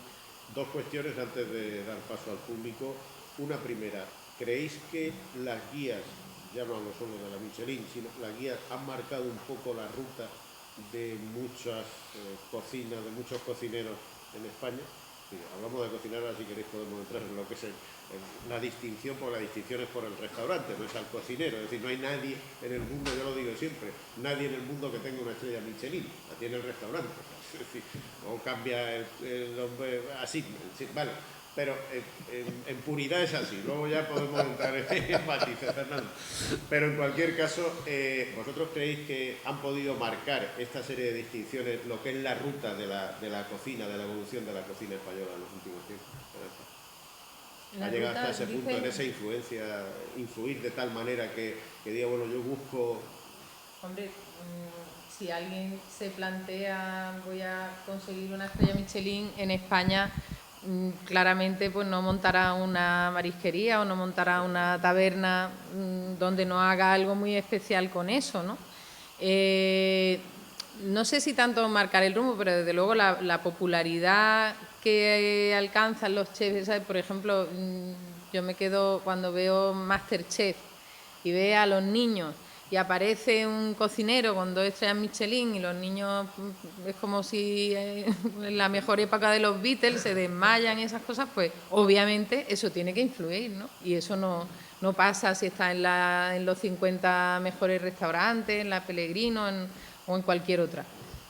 Dos cuestiones antes de dar paso al público. Una primera, ¿creéis que las guías, ya no hablo solo de la Michelin, sino las guías han marcado un poco la ruta de muchas cocinas, de muchos cocineros en España? Sí, hablamos de cocinar, ahora si queréis podemos entrar en lo que es la distinción, porque la distinción es por el restaurante, no es al cocinero. Es decir, no hay nadie en el mundo, yo lo digo siempre, nadie en el mundo que tenga una estrella Michelin, la tiene el restaurante. Es decir, o cambia el nombre así, vale. Pero en puridad es así, luego ya podemos entrar en matices, Fernando. Pero en cualquier caso, ¿vosotros creéis que han podido marcar esta serie de distinciones lo que es la ruta de la cocina, de la evolución de la cocina española en los últimos tiempos? ¿Ha llegado hasta ese punto, en esa influencia, influir de tal manera que diga, bueno, yo busco... Hombre, si alguien se plantea, voy a conseguir una estrella Michelin en España, claramente pues no montará una marisquería o no montará una taberna donde no haga algo muy especial con eso, ¿no? No sé si tanto marcar el rumbo, pero desde luego la popularidad que alcanzan los chefs, ¿sabes? Por ejemplo, yo me quedo cuando veo MasterChef y veo a los niños y aparece un cocinero con 2 estrellas Michelin y los niños es como si en la mejor época de los Beatles se desmayan y esas cosas, pues obviamente eso tiene que influir, ¿no? Y eso no pasa si está en los 50 mejores restaurantes, en la Pellegrino o en cualquier otra.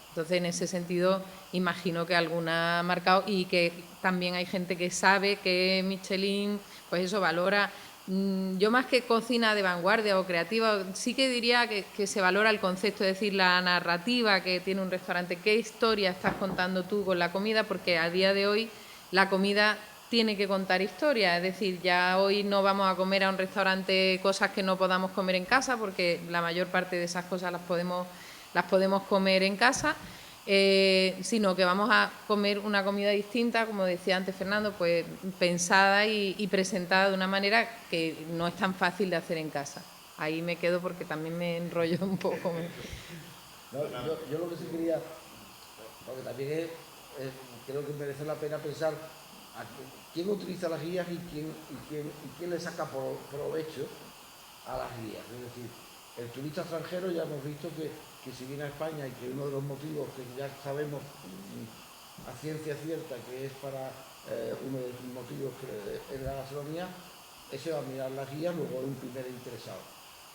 Entonces, en ese sentido, imagino que alguna ha marcado, y que también hay gente que sabe que Michelin, pues eso, valora Yo más que cocina de vanguardia o creativa, sí que diría que se valora el concepto, es decir, la narrativa que tiene un restaurante, qué historia estás contando tú con la comida, porque a día de hoy la comida tiene que contar historia, es decir, ya hoy no vamos a comer a un restaurante cosas que no podamos comer en casa, porque la mayor parte de esas cosas las podemos comer en casa. Sino que vamos a comer una comida distinta, como decía antes Fernando, pues pensada y presentada de una manera que no es tan fácil de hacer en casa. Ahí me quedo porque también me enrollo un poco. No, yo lo que sí quería, porque también creo que merece la pena pensar a quién utiliza las guías y quién le saca provecho a las guías. Es decir, el turista extranjero ya hemos visto que si viene a España y que uno de los motivos que ya sabemos a ciencia cierta que es para uno de los motivos que es la gastronomía, ese va a mirar las guías, luego es un primer interesado.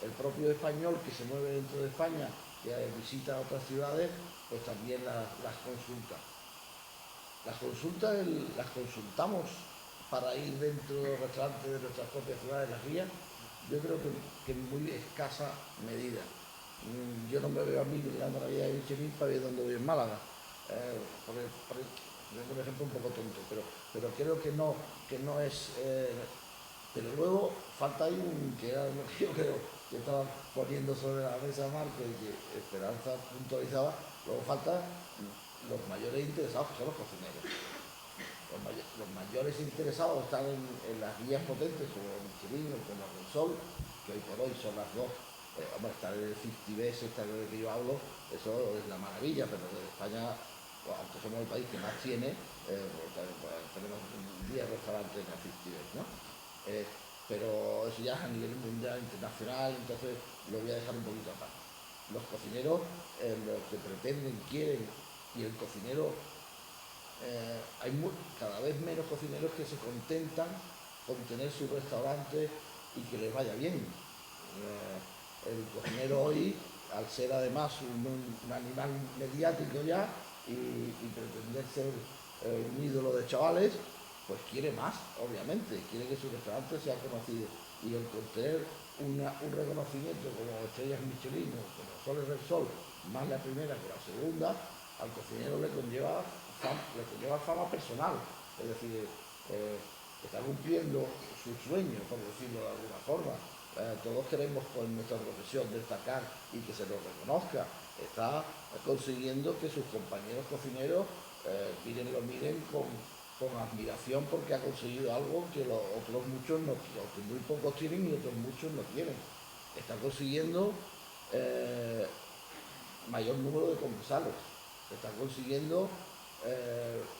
El propio español que se mueve dentro de España, que visita otras ciudades, pues también las consulta. Las consultamos para ir dentro de los restaurantes de nuestras propias ciudades, las guías, yo creo que en muy escasa medida. Yo no me veo a mí mirando la guía de Michelin para ver dónde voy en Málaga. Por un ejemplo un poco tonto, pero creo que no es... pero luego falta ahí que era lo que yo creo que estaba poniendo sobre la mesa Marco y que Esperanza puntualizaba, luego falta los mayores interesados, que son los cocineros. Los mayores interesados están en las guías potentes como Michelin o como Repsol, que hoy por hoy son las dos. Estar en el 50 Best, esta de que yo hablo, eso es la maravilla, pero en España, aunque somos el país que más tiene, tenemos 10 restaurantes en el 50 Best, ¿no? Pero eso ya es a nivel mundial, internacional, entonces lo voy a dejar un poquito aparte. Los cocineros, los que pretenden, quieren, y el cocinero, hay cada vez menos cocineros que se contentan con tener su restaurante y que les vaya bien. El cocinero hoy, al ser además un animal mediático ya y pretender ser un ídolo de chavales, pues quiere más, obviamente, quiere que su restaurante sea conocido. Y el tener un reconocimiento como estrellas Michelin, como Sol y Repsol, más la primera que la segunda, al cocinero le conlleva fama personal. Es decir, está cumpliendo su sueño, por decirlo de alguna forma. Todos queremos con nuestra profesión destacar y que se nos reconozca. Está consiguiendo que sus compañeros cocineros lo miren con admiración porque ha conseguido algo que otros muchos no, que muy pocos tienen y otros muchos no tienen. Está consiguiendo mayor número de comensales. Está consiguiendo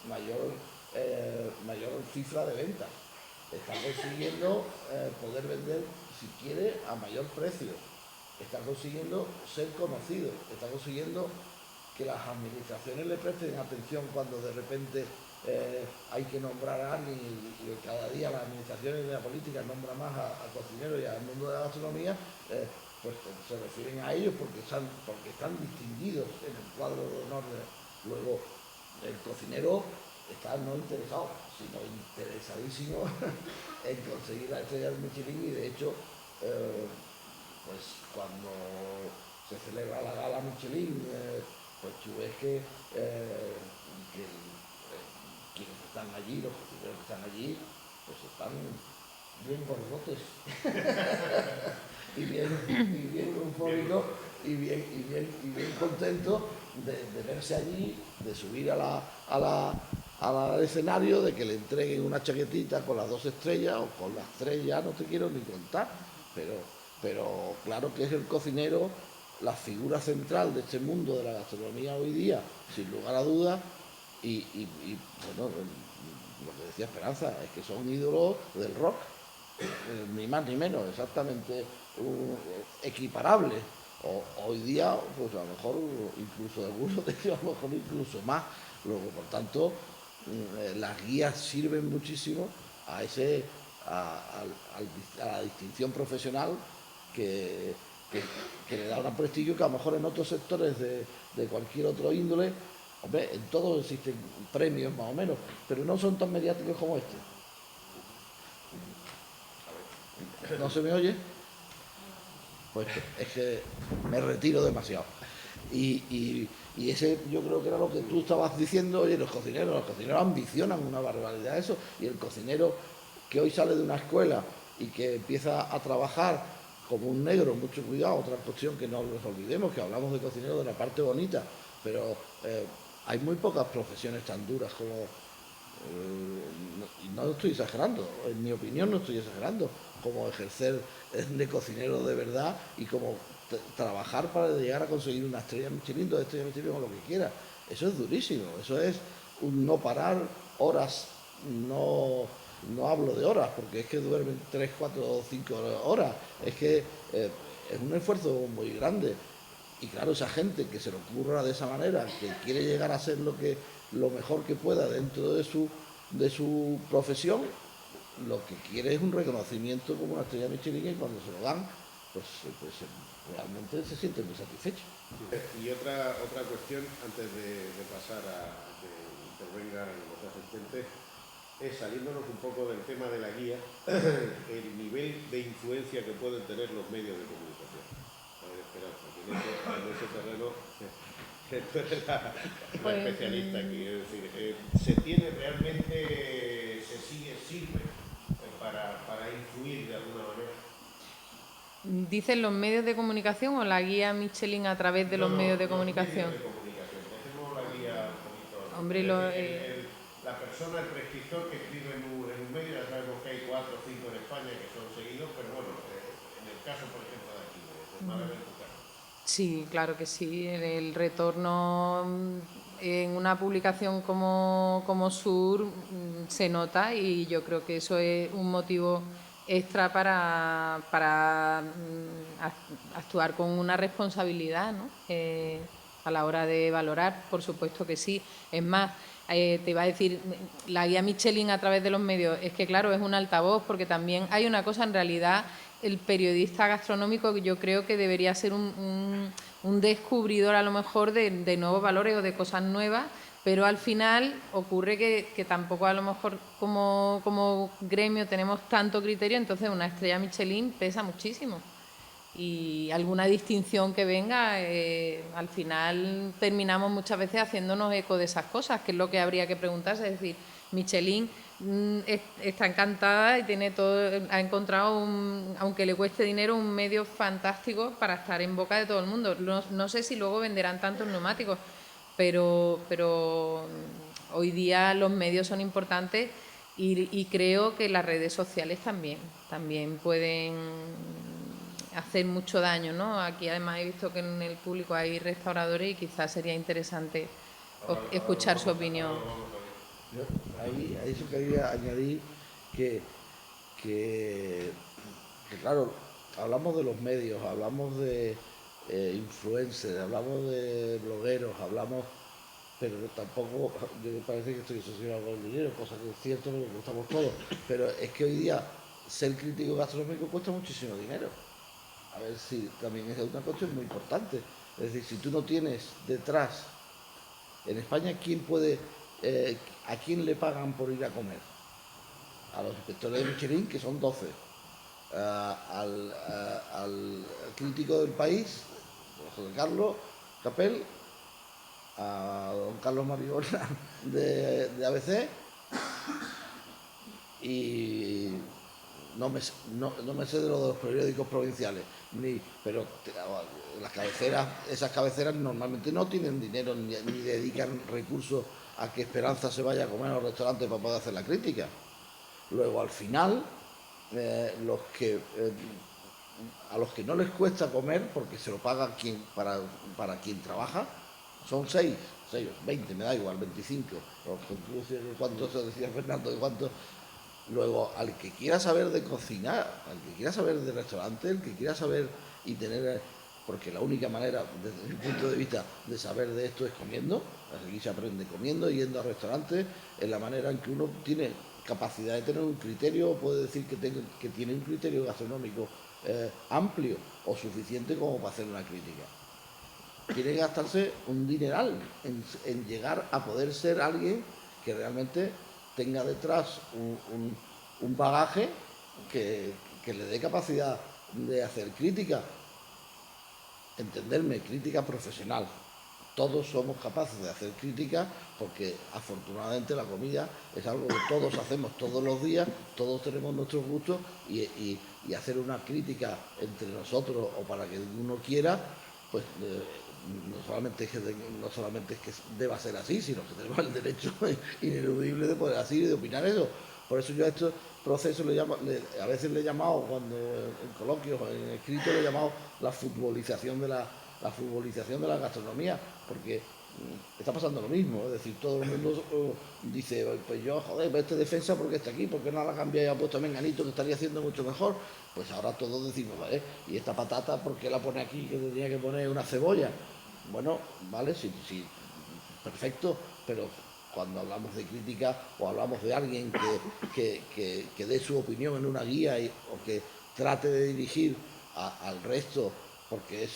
mayor cifra de ventas. Está consiguiendo poder vender, si quiere, a mayor precio. Está consiguiendo ser conocido. Está consiguiendo que las administraciones le presten atención cuando de repente hay que nombrar a alguien y cada día las administraciones de la política nombran más a cocineros y al mundo de la gastronomía, pues se refieren a ellos porque están distinguidos en el cuadro de honor. Luego, el cocinero está no interesado, sino interesadísimo en conseguir la estrella del Michelin y de hecho, pues cuando se celebra la gala Michelin, pues tú ves que quienes están allí, los cocineros que están allí, pues están bien gordotes y bien eufóricos y bien contentos de verse allí, de subir al escenario, de que le entreguen una chaquetita con las 2 estrellas o con las 3, ya no te quiero ni contar, pero claro que es el cocinero la figura central de este mundo de la gastronomía hoy día, sin lugar a dudas, y bueno, lo que decía Esperanza, es que son ídolos del rock, ni más ni menos, exactamente equiparables. Hoy día, pues a lo mejor incluso algunos de ellos, a lo mejor incluso más. Luego, por tanto, las guías sirven muchísimo a la distinción profesional que le da un prestigio que a lo mejor en otros sectores de cualquier otro índole, hombre, en todos existen premios más o menos, pero no son tan mediáticos como este. ¿No se me oye? Pues es que me retiro demasiado. Y ese yo creo que era lo que tú estabas diciendo. Oye, los cocineros ambicionan una barbaridad eso, y el cocinero que hoy sale de una escuela y que empieza a trabajar como un negro, mucho cuidado, otra cuestión que no nos olvidemos, que hablamos de cocineros de la parte bonita, pero hay muy pocas profesiones tan duras como, y no estoy exagerando, en mi opinión no estoy exagerando, como ejercer de cocinero de verdad y como trabajar para llegar a conseguir una estrella Michelin, 2 estrellas Michelin o lo que quiera. Eso es durísimo, eso es un no parar horas, no hablo de horas, porque es que duermen 3, 4 o 5 horas, es que es un esfuerzo muy grande. Y claro, esa gente que se le ocurra de esa manera, que quiere llegar a ser lo mejor que pueda dentro de su profesión, lo que quiere es un reconocimiento como una estrella Michelin, y cuando se lo dan, pues realmente se siente muy satisfecho. Y otra cuestión, antes de pasar a que intervengan los asistentes, es, saliéndonos un poco del tema de la guía, el nivel de influencia que pueden tener los medios de comunicación. A ver, Esperanza, que en ese terreno tú eres la especialista aquí. Es decir, ¿se tiene realmente, sirve para influir de alguna manera? ¿Dicen los medios de comunicación o la guía Michelin a través de los medios de comunicación? Medios de comunicación. Dejemos la guía un poquito. Hombre, La persona, el prescriptor que escribe en un medio, ya sabemos que hay 4 o 5 en España que son seguidos, pero bueno, en el caso, por ejemplo, de aquí, de Málaga, en tu caso. Sí, claro que sí. El retorno en una publicación como Sur se nota, y yo creo que eso es un motivo extra para actuar con una responsabilidad, ¿no? A la hora de valorar, por supuesto que sí. Es más, te iba a decir, la guía Michelin a través de los medios, es que claro, es un altavoz, porque también hay una cosa, en realidad, el periodista gastronómico, que yo creo que debería ser un descubridor a lo mejor de nuevos valores o de cosas nuevas, pero al final ocurre que tampoco a lo mejor como gremio tenemos tanto criterio, entonces una estrella Michelin pesa muchísimo. Y alguna distinción que venga, al final terminamos muchas veces haciéndonos eco de esas cosas, que es lo que habría que preguntarse. Es decir, Michelin está encantada y tiene todo, ha encontrado, aunque le cueste dinero, un medio fantástico para estar en boca de todo el mundo. No sé si luego venderán tantos neumáticos, pero hoy día los medios son importantes, y creo que las redes sociales también pueden hacer mucho daño, ¿no? Aquí además he visto que en el público hay restauradores y quizás sería interesante escuchar su opinión. Yo ahí a eso quería añadir que claro, hablamos de los medios, hablamos de influencers, hablamos de blogueros, pero tampoco, me parece que estoy asociado con el dinero, cosa que es cierto, lo que gustamos todos, pero es que hoy día ser crítico gastronómico cuesta muchísimo dinero. A ver si también es una cuestión muy importante. Es decir, si tú no tienes detrás, en España, ¿a quién le pagan por ir a comer? A los inspectores de Michelin, que son 12. Al crítico del país, José Carlos Capel, a don Carlos Marigona de ABC, y no me sé de los periódicos provinciales, pero esas cabeceras normalmente no tienen dinero ni dedican recursos a que Esperanza se vaya a comer a los restaurantes para poder hacer la crítica. Luego, al final, a los que no les cuesta comer, porque se lo paga para quien trabaja, son 6, 20, me da igual, 25, ¿cuánto se decía Fernando? ¿Cuánto? Luego, al que quiera saber de cocinar, al que quiera saber de restaurante, el que quiera saber y tener... Porque la única manera, desde mi punto de vista, de saber de esto es comiendo. Aquí se aprende comiendo, yendo a restaurantes, es la manera en que uno tiene capacidad de tener un criterio, puede decir que tiene un criterio gastronómico amplio o suficiente como para hacer una crítica. Quiere gastarse un dineral en llegar a poder ser alguien que realmente tenga detrás un bagaje que que le dé capacidad de hacer crítica, entenderme, crítica profesional. Todos somos capaces de hacer crítica porque afortunadamente la comida es algo que todos hacemos todos los días, todos tenemos nuestros gustos y hacer una crítica entre nosotros o para que uno quiera, pues no solamente es que deba ser así, sino que tenemos el derecho ineludible de poder decir y de opinar eso. Por eso yo a estos procesos a veces le he llamado, cuando en coloquios o en escrito, le he llamado la futbolización de la gastronomía, porque está pasando lo mismo, es decir, todo el mundo dice, pues yo, joder, este defensa porque está aquí, porque no la cambia y ha puesto a Menganito que estaría haciendo mucho mejor. Pues ahora todos decimos, vale, y esta patata, ¿por qué la pone aquí que tendría que poner una cebolla? Bueno, vale, sí, perfecto, pero cuando hablamos de crítica o hablamos de alguien que dé su opinión en una guía o que trate de dirigir al resto porque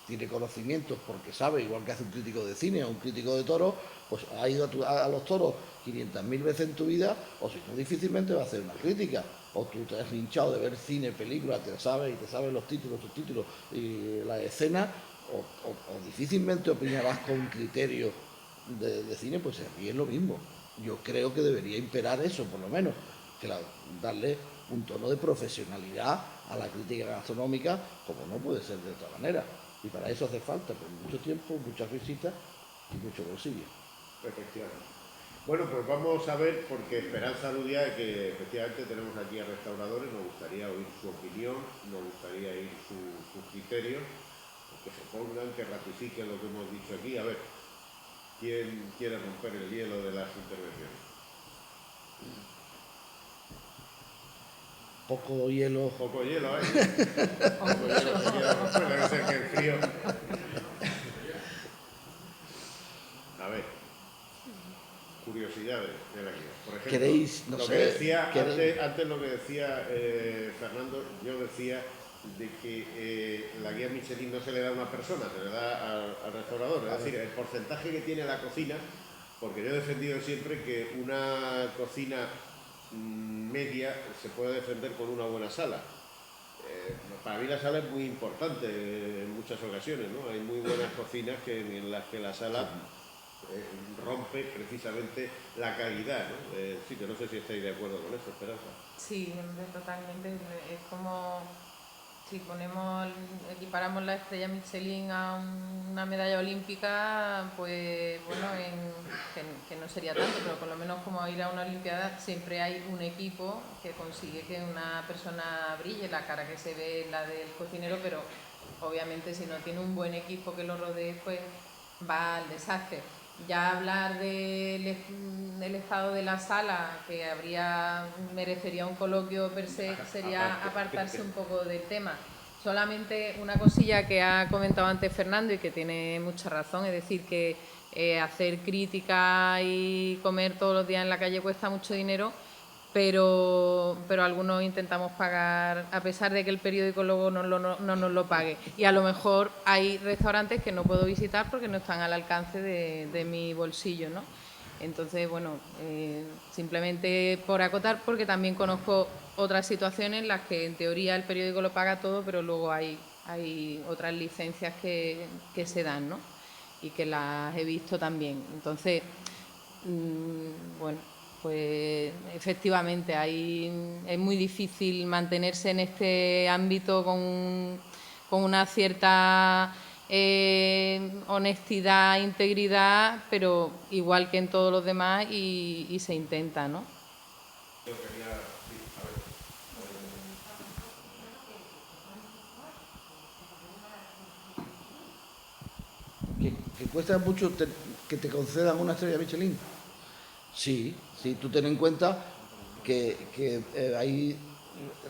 tiene conocimientos, porque sabe, igual que hace un crítico de cine o un crítico de toros, pues ha ido a los toros 500.000 veces en tu vida, o si no, difícilmente va a hacer una crítica. O tú te has hinchado de ver cine, películas, te sabes los títulos, subtítulos y la escena, o difícilmente opinarás con criterio de cine, pues aquí es lo mismo. Yo creo que debería imperar eso, por lo menos, darle un tono de profesionalidad a la crítica gastronómica, como no puede ser de otra manera. Y para eso hace falta pues, mucho tiempo, muchas visitas y mucho bolsillo. Efectivamente. Bueno, pues vamos a ver, porque Esperanza aludía que efectivamente tenemos aquí a restauradores, nos gustaría oír su opinión, nos gustaría oír sus criterios, que se pongan, que ratifiquen lo que hemos dicho aquí. A ver, ¿quién quiere romper el hielo de las intervenciones? Poco hielo. Poco hielo, ¿eh? Poco hielo se quiere romper, debe ser que el frío... A ver, curiosidades de la guía. Por ejemplo, ¿Queréis, no lo sé, que decía, ¿queréis? antes lo que decía Fernando, yo decía de que la guía Michelin no se le da a una persona, se le da al restaurador. Es decir, el porcentaje que tiene la cocina, porque yo he defendido siempre que una cocina media se puede defender con una buena sala. Para mí la sala es muy importante en muchas ocasiones, ¿no? Hay muy buenas cocinas en las que la sala rompe precisamente la calidad, ¿no? Sí, que no sé si estáis de acuerdo con eso, Esperanza. Sí, totalmente. Es como si equiparamos la estrella Michelin a una medalla olímpica, pues bueno, que no sería tanto, pero por lo menos como ir a una olimpiada siempre hay un equipo que consigue que una persona brille, la cara que se ve es la del cocinero, pero obviamente si no tiene un buen equipo que lo rodee, pues va al desastre. Ya hablar del estado de la sala, que merecería un coloquio per se, sería apartarse un poco del tema. Solamente una cosilla que ha comentado antes Fernando y que tiene mucha razón, es decir, que hacer crítica y comer todos los días en la calle cuesta mucho dinero, pero algunos intentamos pagar, a pesar de que el periódico luego no nos lo pague. Y a lo mejor hay restaurantes que no puedo visitar porque no están al alcance de mi bolsillo, ¿no? Entonces, bueno, simplemente por acotar, porque también conozco otras situaciones en las que en teoría el periódico lo paga todo, pero luego hay otras licencias que se dan, ¿no? Y que las he visto también. Entonces, bueno, pues efectivamente es muy difícil mantenerse en este ámbito con una cierta honestidad, integridad, pero igual que en todos los demás y se intenta, ¿no? ¿Que cuesta mucho que te concedan una estrella Michelin? Sí, tú ten en cuenta que hay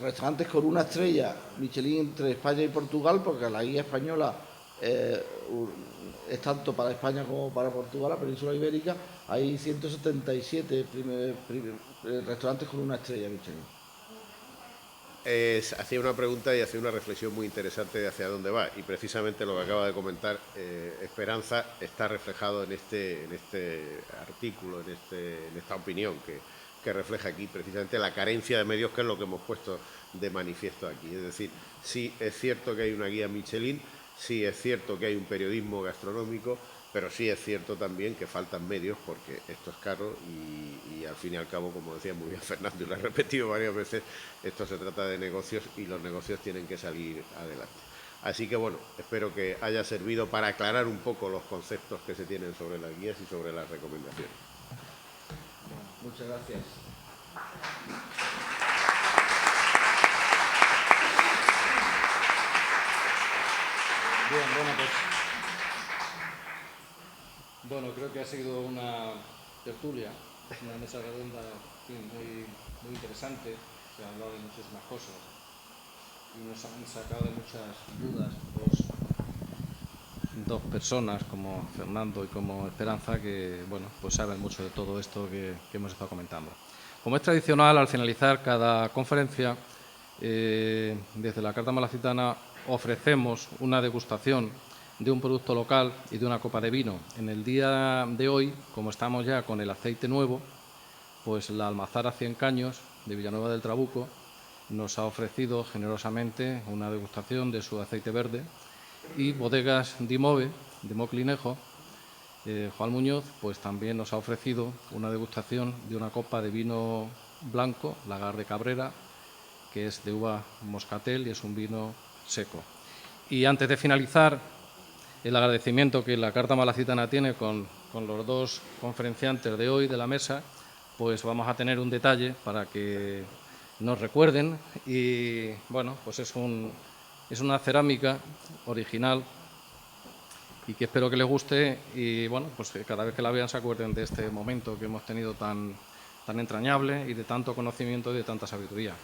restaurantes con una estrella Michelin entre España y Portugal, porque la guía española es tanto para España como para Portugal, la península ibérica. Hay 177 restaurantes con una estrella Michelin. Hacía una pregunta y hacía una reflexión muy interesante de hacia dónde va, y precisamente lo que acaba de comentar Esperanza está reflejado en este artículo, en esta opinión que que refleja aquí precisamente la carencia de medios, que es lo que hemos puesto de manifiesto aquí. Es decir, sí es cierto que hay una guía Michelin, sí es cierto que hay un periodismo gastronómico, pero sí es cierto también que faltan medios, porque esto es caro y al fin y al cabo, como decía muy bien Fernando y lo he repetido varias veces, esto se trata de negocios y los negocios tienen que salir adelante. Así que bueno, espero que haya servido para aclarar un poco los conceptos que se tienen sobre las guías y sobre las recomendaciones. Muchas gracias. Bien, bueno, creo que ha sido una tertulia, una mesa redonda, en fin, muy interesante. Se ha hablado de muchísimas cosas y nos han sacado de muchas dudas dos personas como Fernando y como Esperanza, que bueno, pues saben mucho de todo esto que hemos estado comentando. Como es tradicional, al finalizar cada conferencia, desde la Carta Malacitana ofrecemos una degustación de un producto local y de una copa de vino. En el día de hoy, como estamos ya con el aceite nuevo, pues la Almazara 100 Caños de Villanueva del Trabuco nos ha ofrecido generosamente una degustación de su aceite verde, y Bodegas Dimove de Moclinejo, Juan Muñoz, pues también nos ha ofrecido una degustación de una copa de vino blanco, Lagar de Cabrera, que es de uva moscatel y es un vino seco. Y antes de finalizar, el agradecimiento que la Carta Malacitana tiene con los dos conferenciantes de hoy de la mesa, pues vamos a tener un detalle para que nos recuerden. Y bueno, pues es una cerámica original y que espero que les guste, y bueno, pues que cada vez que la vean se acuerden de este momento que hemos tenido tan entrañable y de tanto conocimiento y de tanta sabiduría.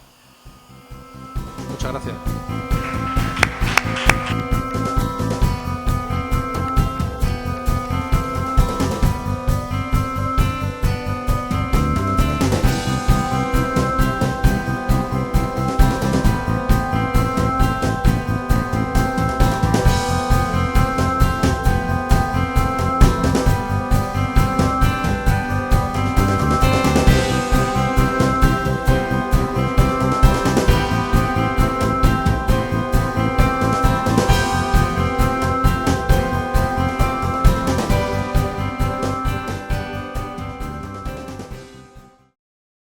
Muchas gracias.